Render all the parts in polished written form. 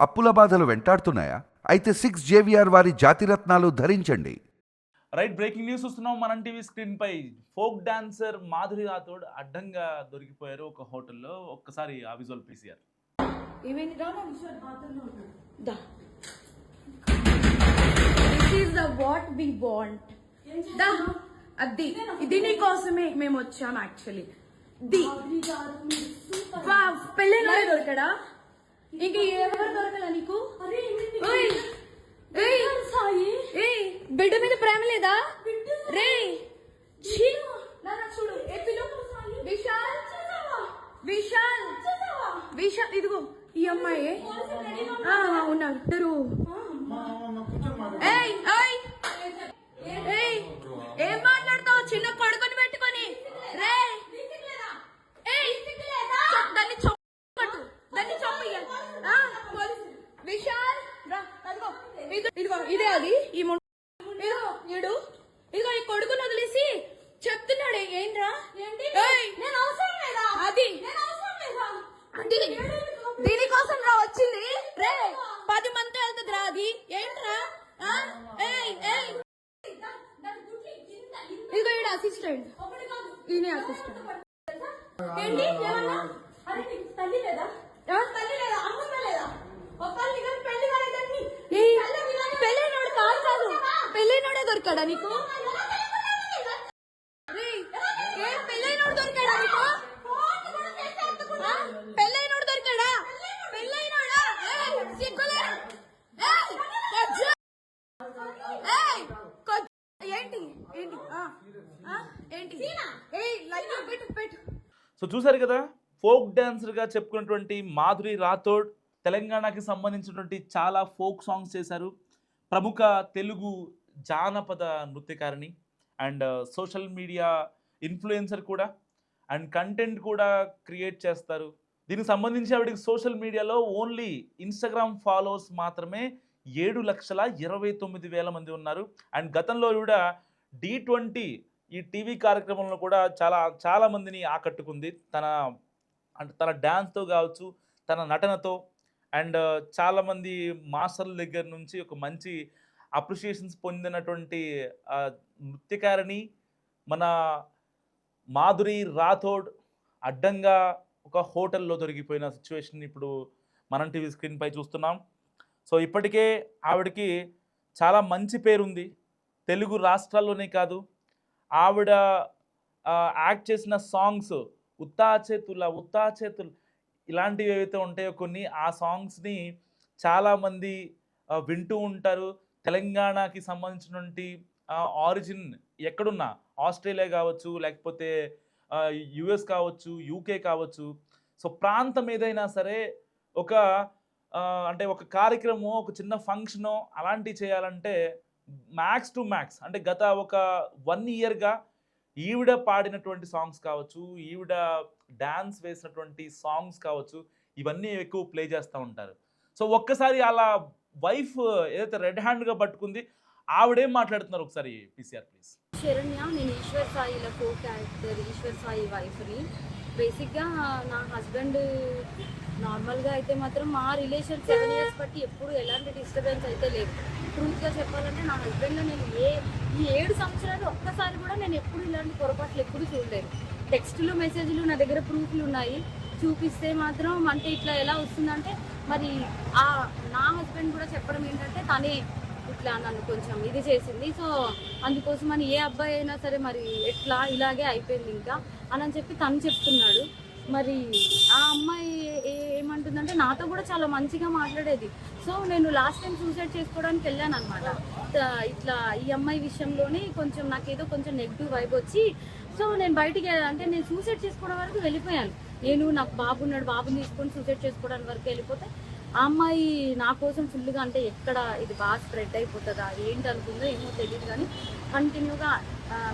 అప్పుల బాధలు వెంటాడుతున్నాయా? అయితే 6 JVR వారి జాతిరత్నాలు ధరించండి. రైట్, బ్రేకింగ్ న్యూస్ చూస్తున్నాం మనం టీవీ స్క్రీన్ పై. ఫోక్ డాన్సర్ మాధురి రాథోడ్ అడ్డంగా దొరికిపోయారు ఒక హోటల్లో. ఒక్కసారి ఆ visual PCR. What we want అది ఇది నీకోసమే మేము వచ్చాం. యాక్చువల్లీ పెళ్ళైన దొరకడా? ఇంక ఎవరు దొరకలా నీకు? బిడ్డ మీద ప్రేమ లేదా రే? చూడు విశాల్ విశాల్ విశాల్ ఇదిగో ఈ అమ్మాయి ఉన్నారు ఇద్దరు. ఏం మాట్లాడతావు చిన్న కొడుకుని పెట్టుకొని? రే దాన్ని చొప్పట్టు, దాన్ని చొప్ప. విశాల్ ఇదిగో ఇదే అది ఈ ఇదిగో ఈ కొడుకుని వదిలేసి చెప్తున్నాడు. ఏంట్రా అది దీనికోసం రా వచ్చింది. రే 10 మంది వెళ్తుంది రా. అది ఏంట్రా? ఇదిగో ఈడ అసిస్టెంట్, ఈయన అసిస్టెంట్. పెళ్ళైనోడు కాదు, పెళ్ళైనోడే దొరికాడా నీకు? పెళ్ళైనోడు దొరికాడా నీకు? పెళ్ళైనోడు దొరికాడా? పెళ్ళైనోడా? సిగ్గులే ఏంటి ఏంటి ఏంటి? పెట్టు. సో చూసారు కదా, ఫోక్ డాన్సర్గా చెప్పుకున్నటువంటి మాధురి రాథోడ్ తెలంగాణకి సంబంధించినటువంటి చాలా ఫోక్ సాంగ్స్ చేశారు. ప్రముఖ తెలుగు జానపద నృత్యకారిణి అండ్ సోషల్ మీడియా ఇన్ఫ్లుయెన్సర్ కూడా, అండ్ కంటెంట్ కూడా క్రియేట్ చేస్తారు. దీనికి సంబంధించి ఆవిడకి సోషల్ మీడియాలో ఓన్లీ ఇన్స్టాగ్రామ్ ఫాలోవర్స్ మాత్రమే 7,29,000 మంది ఉన్నారు. అండ్ గతంలో కూడా D20 ఈ టీవీ కార్యక్రమంలో కూడా చాలా మందిని ఆకట్టుకుంది తన డ్యాన్స్తో కావచ్చు, తన నటనతో. అండ్ చాలామంది మాస్టర్ల దగ్గర నుంచి ఒక మంచి అప్రిషియేషన్స్ పొందినటువంటి నృత్యకారిణి మన మాధురి రాథోడ్ అడ్డంగా ఒక హోటల్లో దొరికిపోయిన సిచ్యువేషన్ ఇప్పుడు మనం టీవీ స్క్రీన్ పై చూస్తున్నాం. సో ఇప్పటికే ఆవిడకి చాలా మంచి పేరుంది తెలుగు రాష్ట్రాల్లోనే కాదు. ఆవిడ యాక్ట్ చేసిన సాంగ్స్ ఉత్తా చేతులు ఇలాంటివి ఏవైతే ఉంటాయో కొన్ని, ఆ సాంగ్స్ని చాలామంది వింటూ ఉంటారు. తెలంగాణకి సంబంధించినటువంటి ఆరిజిన్ ఎక్కడున్నా, ఆస్ట్రేలియా కావచ్చు, లేకపోతే US కావచ్చు, UK కావచ్చు, సో ప్రాంతం ఏదైనా సరే అంటే ఒక కార్యక్రమం, ఒక చిన్న ఫంక్షను అలాంటివి చేయాలంటే మ్యాక్స్ టు మ్యాక్స్ అంటే గత ఒక 1 ఇయర్గా ఈవిడ పాడినటువంటి సాంగ్స్ కావచ్చు, ఈవిడ డ్యాన్స్ వేసినటువంటి సాంగ్స్ కావచ్చు, ఇవన్నీ ఎక్కువ ప్లే చేస్తూ ఉంటారు. సో ఒక్కసారి అలా వైఫ్ ఏదైతే రెడ్ హ్యాండ్గా పట్టుకుంది, ఆవిడేం మాట్లాడుతున్నారు ఒకసారి పీసీఆర్ ప్లీజ్. శరణ్య, నేను ఈశ్వర్ సాయిలో కో క్యారెక్టర్ ఈశ్వర్ సాయి వైఫ్ని. బేసిక్గా నా హస్బెండ్ నార్మల్గా అయితే మాత్రం మా రిలేషన్ 7 years బట్టి ఎప్పుడు ఎలాంటి డిస్టర్బెన్స్ అయితే లేదు. ట్రూత్గా చెప్పాలంటే నా హస్బెండ్లో నేను ఈ 7 సంవత్సరాలు ఒక్కసారి కూడా నేను ఎప్పుడు ఇలాంటి పొరపాట్లు ఎప్పుడు చూడలేదు. టెక్స్టులు మెసేజ్లు నా దగ్గర ప్రూఫ్లు ఉన్నాయి, చూపిస్తే మాత్రం అంటే ఇట్లా ఎలా వస్తుందంటే మరి నా హస్బెండ్ కూడా చెప్పడం ఏంటంటే తనే ఇట్లా నన్ను కొంచెం ఇది చేసింది. సో అందుకోసం అని ఏ అబ్బాయి అయినా సరే మరి ఎట్లా ఇలాగే అయిపోయింది ఇంకా అని చెప్పి తను చెప్తున్నాడు. మరి ఆ అమ్మాయి ఏమంటుందంటే నాతో కూడా చాలా మంచిగా మాట్లాడేది. సో నేను లాస్ట్ టైం సూసైడ్ చేసుకోవడానికి వెళ్ళాను అనమాట. ఇట్లా ఈ అమ్మాయి విషయంలోనే కొంచెం నాకేదో కొంచెం నెగిటివ్ వైబ్ వచ్చి, సో నేను బయటికి అంటే నేను సూసైడ్ చేసుకోవడం వరకు వెళ్ళిపోయాను. నాకు బాబున్నాడు, బాబుని తీసుకొని సూసైడ్ చేసుకోవడానికి వరకు వెళ్ళిపోతే ఆ అమ్మాయి నా కోసం ఫుల్గా అంటే ఎక్కడ ఇది బాగా స్ప్రెడ్ అయిపోతుందా ఏంటి అనుకుందో ఏమో తెలియదు, కానీ కంటిన్యూగా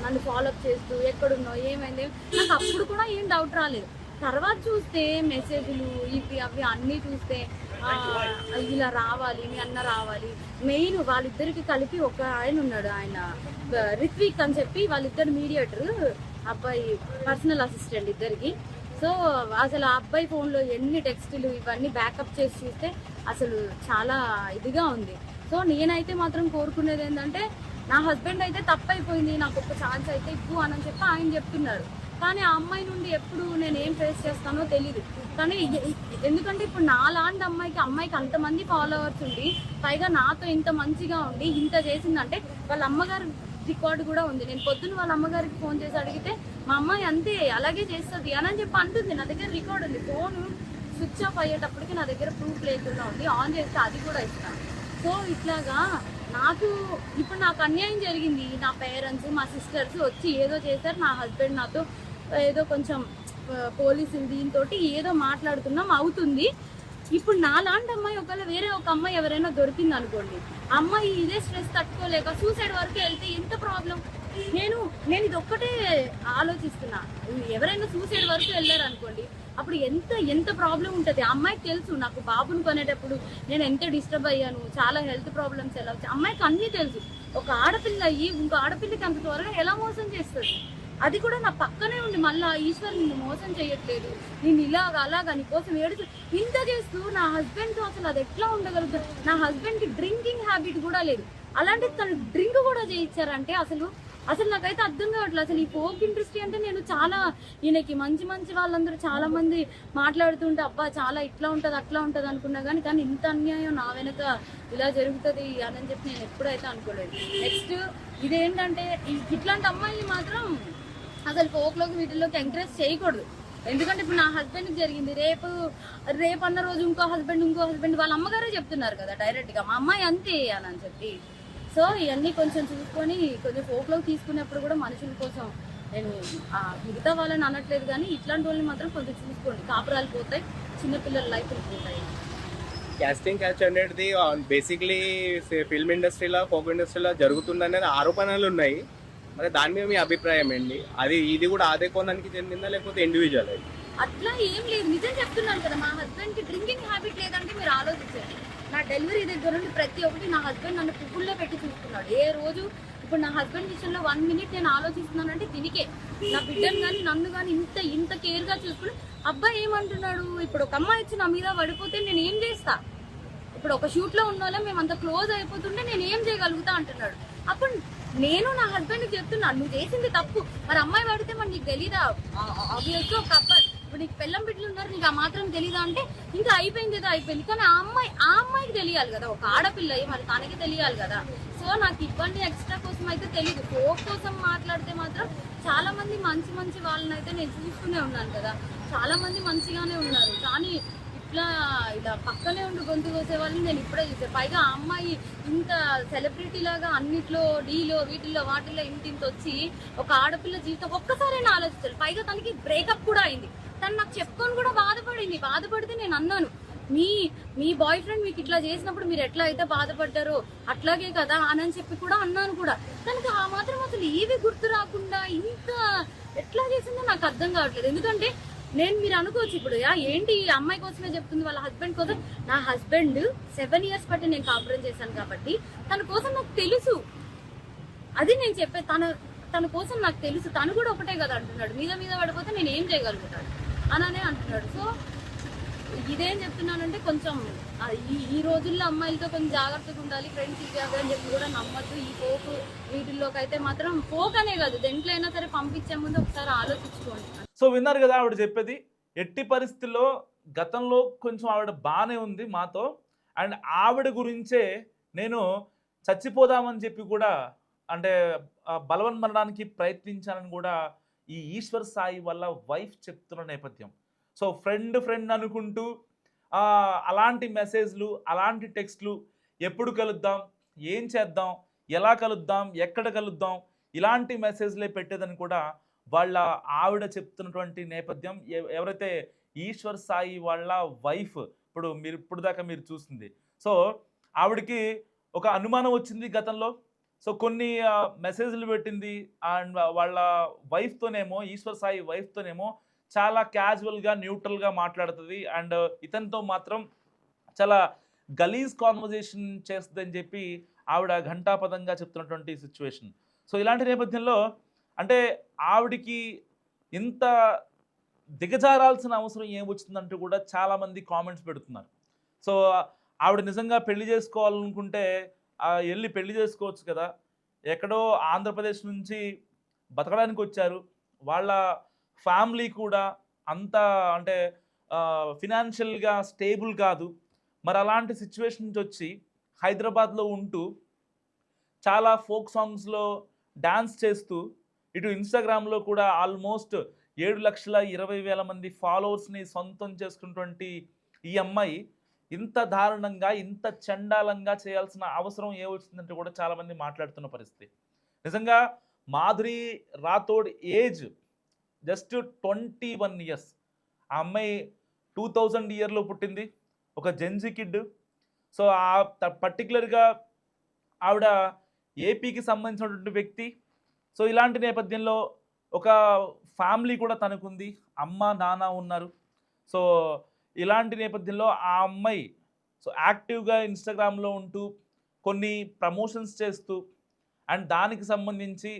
నన్ను ఫాలోఅప్ చేస్తూ ఎక్కడున్నావు ఏమైంది నాకు అప్పుడు కూడా ఏం డౌట్ రాలేదు. తర్వాత చూస్తే మెసేజ్లు ఇవి అవి అన్నీ చూస్తే ఇలా రావాలి, మీ అన్న రావాలి. మెయిన్ వాళ్ళిద్దరికి కలిపి ఒక ఆయన ఉన్నాడు, ఆయన రిత్విక్ అని చెప్పి, వాళ్ళిద్దరు మీడియేటర్, అబ్బాయి పర్సనల్ అసిస్టెంట్ ఇద్దరికి. సో అసలు ఆ అబ్బాయి ఫోన్లో ఎన్ని టెక్స్టులు ఇవన్నీ బ్యాకప్ చేసి చూస్తే అసలు చాలా ఇదిగా ఉంది. సో నేనైతే మాత్రం కోరుకునేది ఏంటంటే నా హస్బెండ్ అయితే తప్పైపోయింది, నాకు ఒక ఛాన్స్ అయితే ఇవ్వు అని చెప్పి ఆయన చెప్తున్నారు. కానీ ఆ అమ్మాయి నుండి ఎప్పుడు నేను ఏం ఫేస్ చేస్తానో తెలీదు. కానీ ఎందుకంటే ఇప్పుడు నాలాంటి అమ్మాయికి అంతమంది ఫాలోవర్స్ ఉండి పైగా నాతో ఇంత మంచిగా ఉండి ఇంత చేసిందంటే వాళ్ళ అమ్మగారు రికార్డు కూడా ఉంది. నేను పొద్దున్న వాళ్ళ అమ్మగారికి ఫోన్ చేసి అడిగితే మా అమ్మాయి అంతే అలాగే చేస్తుంది అని చెప్పి అంటుంది. నా దగ్గర రికార్డు ఉంది. ఫోన్ స్విచ్ ఆఫ్ అయ్యేటప్పటికి నా దగ్గర ప్రూఫ్ లేకుండా ఉంది. ఆన్ చేస్తే అది కూడా ఇస్తాను. సో ఇట్లాగా నాకు అన్యాయం జరిగింది. నా పేరెంట్స్ మా సిస్టర్స్ వచ్చి ఏదో చేశారు. నా హస్బెండ్ నాతో ఏదో కొంచెం పోలీసులు దీంతో ఏదో మాట్లాడుతున్నాం అవుతుంది. ఇప్పుడు నాలాంటి అమ్మాయి ఒకవేళ వేరే ఒక అమ్మాయి ఎవరైనా దొరికింది అనుకోండి, అమ్మాయి ఇదే స్ట్రెస్ తట్టుకోలేక సూసైడ్ వరకు వెళ్తే ఎంత ప్రాబ్లం. నేను ఇది ఒక్కటే ఆలోచిస్తున్నా. ఎవరైనా సూసైడ్ వరకు వెళ్ళారు అనుకోండి, అప్పుడు ఎంత ప్రాబ్లం ఉంటుంది. అమ్మాయికి తెలుసు నాకు బాబుని కొనేటప్పుడు నేను ఎంత డిస్టర్బ్ అయ్యాను, చాలా హెల్త్ ప్రాబ్లమ్స్ ఎలా వచ్చాయి అమ్మాయికి అన్నీ తెలుసు. ఒక ఆడపిల్ల అయ్యి ఇంకో ఆడపిల్లకి అంత త్వరగా ఎలా మోసం చేస్తుంది. అది కూడా నా పక్కనే ఉండి మళ్ళీ ఈశ్వర్ నిన్ను మోసం చేయట్లేదు, నేను అలాగా నీకోసం ఏడుచు ఇంత చేస్తూ నా హస్బెండ్తో అసలు అది ఎట్లా ఉండగలుగుతాను. నా హస్బెండ్కి డ్రింకింగ్ హ్యాబిట్ కూడా లేదు, అలాంటి తను డ్రింక్ కూడా చేయించారంటే అసలు నాకైతే అర్థం కావట్లేదు. అసలు ఈ ఫోక్ ఇండస్ట్రీ అంటే నేను చాలా ఈయనకి మంచి వాళ్ళందరూ చాలా మంది మాట్లాడుతుంటే అబ్బా చాలా ఇట్లా ఉంటుంది అట్లా ఉంటుంది అనుకున్నా కానీ ఇంత అన్యాయం నా వెనక ఇలా జరుగుతుంది అని చెప్పి నేను ఎప్పుడైతే అనుకోలేదు. నెక్స్ట్ ఇదేంటంటే ఇట్లాంటి అమ్మాయిని మాత్రం అసలు ఫోక్లోకి వీటిల్లోకి ఎంకరేజ్ చేయకూడదు. ఎందుకంటే ఇప్పుడు నా హస్బెండ్కి జరిగింది, రేపు అన్న రోజు ఇంకో హస్బెండ్ వాళ్ళ అమ్మగారే చెప్తున్నారు కదా డైరెక్ట్గా మా అమ్మాయి అంతే అని చెప్పి. సో ఇవన్నీ కొంచెం చూసుకొని కొంచెం ఫోక్లోకి తీసుకునేప్పుడు కూడా మనుషుల కోసం నేను మిగతా వాళ్ళని అనట్లేదు కానీ ఇట్లాంటి వాళ్ళని మాత్రం కొంచెం చూసుకోండి. కాపురాలు పోతాయి, చిన్నపిల్లల లైఫ్లు పోతాయి. క్యాస్టింగ్ క్యాచ్ అనేది బేసిక్లీ ఫిల్మ్ ఇండస్ట్రీలో ఫోక్ ఇండస్ట్రీలో జరుగుతుందనే ఆరోపణలు ఉన్నాయి. మరి దాని మీద మీ అభిప్రాయం ఏంటి? ఇది కూడా అదే కోణానికి చెందిందా లేకపోతే ఇండివిజువల్? అట్లా ఏం లేదు, నిజం చెప్తున్నాను కదా. మా హస్బెండ్కి డ్రింకింగ్ హ్యాబిట్ లేదంటే మీరు ఆలోచించండి. నా డెలివరీ దగ్గర నుండి ప్రతి ఒక్కటి నా హస్బెండ్ నన్ను పువ్వుల్లో పెట్టి చూసుకున్నాడు. ఏ రోజు ఇప్పుడు నా హస్బెండ్ విషయంలో 1 minute నేను ఆలోచిస్తున్నానంటే దీనికే. నా బిడ్డను కానీ నన్ను కానీ ఇంత కేర్గా చూసుకుని అబ్బాయి ఏమంటున్నాడు, ఇప్పుడు ఒక అమ్మాయి వచ్చి నా మీద పడిపోతే నేను ఏం చేస్తా, ఇప్పుడు ఒక షూట్లో ఉన్న వాళ్ళం మేము అంత క్లోజ్ అయిపోతుంటే నేను ఏం చేయగలుగుతా అంటున్నాడు. అప్పుడు నేను నా హస్బెండ్కి చెప్తున్నాను నువ్వు చేసింది తప్పు, మరి అమ్మాయి పడితే మరి నీకు తెలీదా, ఆబ్వియస్గా ఒక అబ్బాయి ఇప్పుడు నీకు పిల్లం బిడ్డలు ఉన్నారు నీకు ఆ మాత్రం తెలీదా అంటే ఇంకా అయిపోయింది ఏదో అయిపోయింది. కానీ ఆ అమ్మాయికి తెలియాలి కదా, ఒక ఆడపిల్ల మరి తనకి తెలియాలి కదా. సో నాకు ఇబ్బంది ఎక్స్ట్రా కోసం అయితే తెలీదు. ఫోక్ కోసం మాట్లాడితే మాత్రం చాలా మంది మంచి వాళ్ళని అయితే నేను చూస్తూనే ఉన్నాను కదా, చాలా మంది మంచిగానే ఉన్నారు. కానీ ఇలా పక్కనే ఉండి గొంతు కోసే వాళ్ళని నేను ఇప్పుడే చూసాను. పైగా ఆ అమ్మాయి ఇంత సెలబ్రిటీ లాగా అన్నిట్లో డీలో వీటిల్లో వాటిల్లో ఇంత వచ్చి ఒక ఆడపిల్ల జీవితం ఒక్కసారైనా ఆలోచించాలి. పైగా తనకి బ్రేకప్ కూడా అయింది. తను నాకు చెప్పుకొని కూడా బాధపడితే నేను అన్నాను మీ బాయ్ ఫ్రెండ్ మీకు ఇట్లా చేసినప్పుడు మీరు ఎట్లా అయితే బాధపడ్డారో అట్లాగే కదా అని చెప్పి కూడా అన్నాను కూడా. తనకి ఆ మాత్రం అసలు ఏవి గుర్తు రాకుండా ఇంత ఎట్లా చేసిందో నాకు అర్థం కావట్లేదు. ఎందుకంటే మీరు అనుకోవచ్చు ఇప్పుడు ఏంటి ఈ అమ్మాయి కోసమే చెప్తుంది వాళ్ళ హస్బెండ్ కోసం. నా హస్బెండ్ 7 years బట్టి నేను కాపురం చేశాను కాబట్టి తన కోసం నాకు తెలుసు. అది నేను చెప్పే తన కోసం నాకు తెలుసు. తను కూడా ఒకటే కదా అంటున్నాడు, మీద పడిపోతే నేను ఏం చేయగలుగుతాను అననే అంటున్నాడు. సో ఇదేం చెప్తున్నానంటే కొంచెం ఈ రోజుల్లో అమ్మాయిలతో కొంచెం జాగ్రత్తగా ఉండాలి. ఫ్రెండ్స్ ఇచ్చారు అని చెప్పి కూడా నమ్మద్దు. ఈ ఫోక్ వీటిల్లోకి అయితే మాత్రం ఫోక్ అనే కాదు దేంట్లో అయినా సరే పంపించే ముందు ఒకసారి ఆలోచించుకోండి. సో విన్నారు కదా ఆవిడ చెప్పేది. ఎట్టి పరిస్థితుల్లో గతంలో కొంచెం ఆవిడ బాగానే ఉంది మాతో, అండ్ ఆవిడ గురించే నేను చచ్చిపోదామని చెప్పి కూడా అంటే బలవన్మరణానికి ప్రయత్నించాలని కూడా ఈ ఈశ్వర్ సాయి వాళ్ళ వైఫ్ చెప్తున్న నేపథ్యం. సో ఫ్రెండ్ అనుకుంటూ అలాంటి మెసేజ్లు అలాంటి టెక్స్ట్లు ఎప్పుడు కలుద్దాం, ఏం చేద్దాం, ఎలా కలుద్దాం, ఎక్కడ కలుద్దాం ఇలాంటి మెసేజ్లే పెట్టేదని కూడా వాళ్ళ ఆవిడ చెప్తున్నటువంటి నేపథ్యం. ఎవరైతే ఈశ్వర్ సాయి వాళ్ళ వైఫ్ ఇప్పుడు దాకా మీరు చూసింది. సో ఆవిడకి ఒక అనుమానం వచ్చింది గతంలో. సో కొన్ని మెసేజ్లు పెట్టింది అండ్ వాళ్ళ వైఫ్తోనేమో ఈశ్వర్ సాయి వైఫ్తోనేమో చాలా క్యాజువల్గా న్యూట్రల్గా మాట్లాడుతుంది అండ్ ఇతనితో మాత్రం చాలా గలీజ్ కాన్వర్జేషన్ చేస్తుందని చెప్పి ఆవిడ ఘంటాపదంగా చెప్తున్నటువంటి సిచ్యువేషన్. సో ఇలాంటి నేపథ్యంలో అంటే ఆవిడికి ఇంత దిగజారాల్సిన అవసరం ఏమొచ్చిందంటూ కూడా చాలామంది కామెంట్స్ పెడుతున్నారు. సో ఆవిడ నిజంగా పెళ్లి చేసుకోవాలనుకుంటే వెళ్ళి పెళ్లి చేసుకోవచ్చు కదా, ఎక్కడో ఆంధ్రప్రదేశ్ నుంచి బతకడానికి వచ్చారు, వాళ్ళ ఫ్యామిలీ కూడా అంత అంటే ఫినాన్షియల్గా స్టేబుల్ కాదు, మరి అలాంటి సిచ్యువేషన్ నుంచి వచ్చి హైదరాబాద్లో ఉంటూ చాలా ఫోక్ సాంగ్స్లో డ్యాన్స్ చేస్తూ ఇటు ఇన్స్టాగ్రామ్లో కూడా ఆల్మోస్ట్ 7,20,000 మంది ఫాలోవర్స్ని సొంతం చేసుకున్నటువంటి ఈ అమ్మాయి ఇంత దారుణంగా ఇంత చండాలంగా చేయాల్సిన అవసరం ఏమొచ్చిందంటే కూడా చాలామంది మాట్లాడుతున్న పరిస్థితి. నిజంగా Madhuri Rathod age just 21 years. ఆ అమ్మాయి 2000 ఇయర్లో పుట్టింది, ఒక జెన్జీ కిడ్. సో పర్టికులర్గా ఆవిడ ఏపీకి సంబంధించినటువంటి వ్యక్తి. సో ఇలాంటి నేపథ్యంలో ఒక ఫ్యామిలీ కూడా తనకుంది, అమ్మ నాన్న ఉన్నారు. సో ఇలాంటి నేపథ్యంలో ఆ అమ్మాయి సో యాక్టివ్గా ఇన్స్టాగ్రామ్లో ఉంటూ కొన్ని ప్రమోషన్స్ చేస్తూ అండ్ దానికి సంబంధించి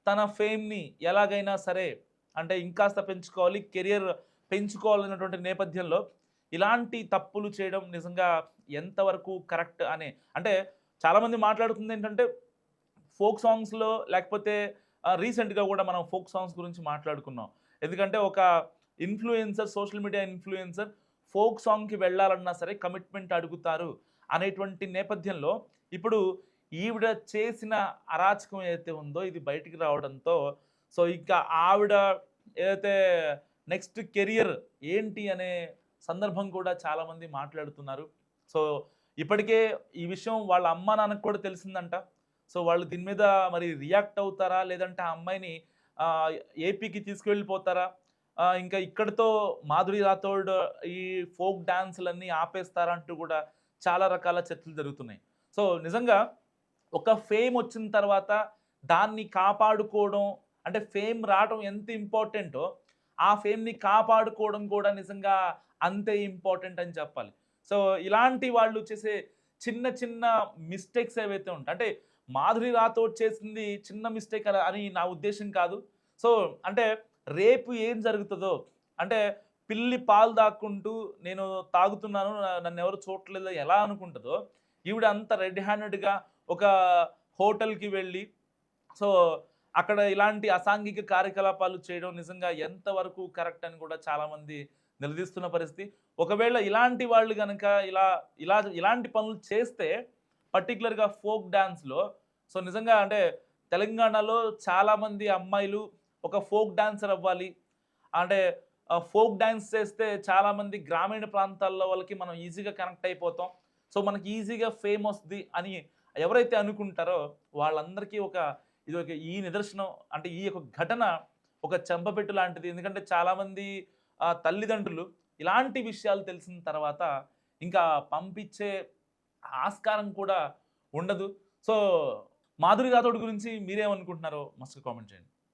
తన ఫేమ్ని ఎలాగైనా సరే అంటే ఇంకాస్త పెంచుకోవాలి, కెరియర్ పెంచుకోవాలన్నటువంటి నేపథ్యంలో ఇలాంటి తప్పులు చేయడం నిజంగా ఎంతవరకు కరెక్ట్ అనే అంటే చాలామంది మాట్లాడుతుంది ఏంటంటే ఫోక్ సాంగ్స్లో లేకపోతే రీసెంట్గా కూడా మనం ఫోక్ సాంగ్స్ గురించి మాట్లాడుకున్నాం. ఎందుకంటే ఒక influencer, social media influencer folk సాంగ్కి వెళ్ళాలన్నా సరే కమిట్మెంట్ అడుగుతారు అనేటువంటి నేపథ్యంలో ఇప్పుడు ఈవిడ చేసిన అరాచకం ఏదైతే ఉందో ఇది బయటికి రావడంతో సో ఇంకా ఆవిడ ఏదైతే నెక్స్ట్ కెరియర్ ఏంటి అనే సందర్భం కూడా చాలామంది మాట్లాడుతున్నారు. సో ఇప్పటికే ఈ విషయం వాళ్ళ అమ్మ నాన్నకు కూడా తెలిసిందంట. సో వాళ్ళు దీని మీద మరి రియాక్ట్ అవుతారా, లేదంటే ఆ అమ్మాయిని ఏపీకి తీసుకువెళ్ళిపోతారా, ఇంకా ఇక్కడితో మాధురి రాథోడ్ ఈ ఫోక్ డాన్సులన్నీ ఆపేస్తారా అంటూ కూడా చాలా రకాల చర్చలు జరుగుతున్నాయి. సో నిజంగా ఒక ఫేమ్ వచ్చిన తర్వాత దాన్ని కాపాడుకోవడం అంటే ఫేమ్ రావడం ఎంత ఇంపార్టెంటో ఆ ఫేమ్ని కాపాడుకోవడం కూడా నిజంగా అంతే ఇంపార్టెంట్ అని చెప్పాలి. సో ఇలాంటి వాళ్ళు చేసే చిన్న చిన్న మిస్టేక్స్ ఏవైతే ఉంటాయి అంటే మాధురి రాథోడ్ చేసింది చిన్న మిస్టేక్ అని నా ఉద్దేశం కాదు. సో అంటే రేపు ఏం జరుగుతుందో అంటే పిల్లి పాలు దాక్కుంటూ నేను తాగుతున్నాను నన్ను ఎవరు చూడట్లేదో ఎలా అనుకుంటుందో ఈవిడ అంత రెడ్ హ్యాండెడ్గా ఒక హోటల్కి వెళ్ళి సో అక్కడ ఇలాంటి అసాంఘిక కార్యకలాపాలు చేయడం నిజంగా ఎంతవరకు కరెక్ట్ అని కూడా చాలామంది నిలదీస్తున్న పరిస్థితి. ఒకవేళ ఇలాంటి వాళ్ళు కనుక ఇలాంటి పనులు చేస్తే పర్టికులర్గా ఫోక్ డ్యాన్స్లో సో నిజంగా అంటే తెలంగాణలో చాలామంది అమ్మాయిలు ఒక ఫోక్ డాన్సర్ అవ్వాలి అంటే ఫోక్ డాన్స్ చేస్తే చాలామంది గ్రామీణ ప్రాంతాల్లో వాళ్ళకి మనం ఈజీగా కనెక్ట్ అయిపోతాం, సో మనకి ఈజీగా ఫేమ్ వస్తుంది అని ఎవరైతే అనుకుంటారో వాళ్ళందరికీ ఇది ఒక ఈ నిదర్శనం అంటే ఈ యొక్క ఘటన ఒక చెంపపెట్టు లాంటిది. ఎందుకంటే చాలామంది తల్లిదండ్రులు ఇలాంటి విషయాలు తెలిసిన తర్వాత ఇంకా పంపించే ఆస్కారం కూడా ఉండదు. సో మాధురి రాథోడ్ గురించి మీరేమనుకుంటున్నారో మస్తు కామెంట్ చేయండి.